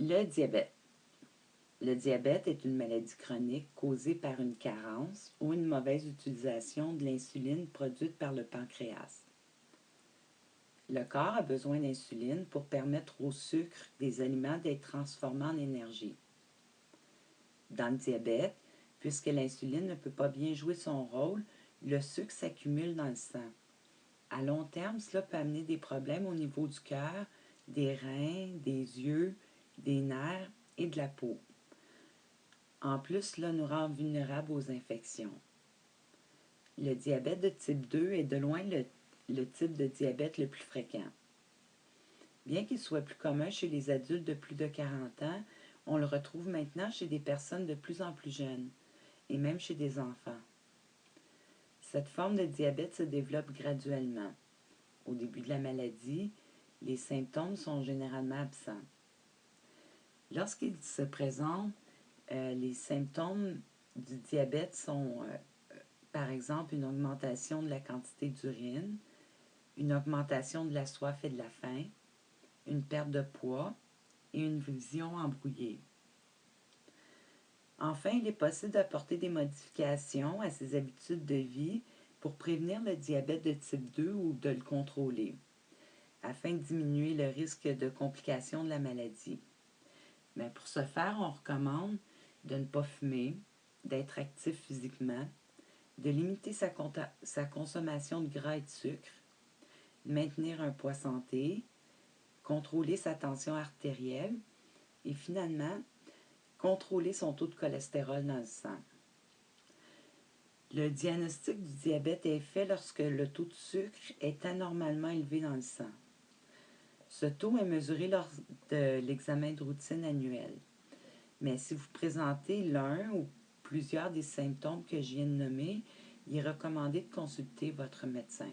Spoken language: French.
Le diabète. Le diabète est une maladie chronique causée par une carence ou une mauvaise utilisation de l'insuline produite par le pancréas. Le corps a besoin d'insuline pour permettre au sucre des aliments d'être transformés en énergie. Dans le diabète, puisque l'insuline ne peut pas bien jouer son rôle, le sucre s'accumule dans le sang. À long terme, cela peut amener des problèmes au niveau du cœur, des reins, des yeux, des nerfs et de la peau. En plus, cela nous rend vulnérables aux infections. Le diabète de type 2 est de loin le type de diabète le plus fréquent. Bien qu'il soit plus commun chez les adultes de plus de 40 ans, on le retrouve maintenant chez des personnes de plus en plus jeunes, et même chez des enfants. Cette forme de diabète se développe graduellement. Au début de la maladie, les symptômes sont généralement absents. Lorsqu'il se présente, les symptômes du diabète sont, par exemple, une augmentation de la quantité d'urine, une augmentation de la soif et de la faim, une perte de poids et une vision embrouillée. Enfin, il est possible d'apporter des modifications à ses habitudes de vie pour prévenir le diabète de type 2 ou de le contrôler, afin de diminuer le risque de complications de la maladie. Mais pour ce faire, on recommande de ne pas fumer, d'être actif physiquement, de limiter sa consommation de gras et de sucre, maintenir un poids santé, contrôler sa tension artérielle et finalement, contrôler son taux de cholestérol dans le sang. Le diagnostic du diabète est fait lorsque le taux de sucre est anormalement élevé dans le sang. Ce taux est mesuré lors de l'examen de routine annuel. Mais si vous présentez l'un ou plusieurs des symptômes que je viens de nommer, il est recommandé de consulter votre médecin.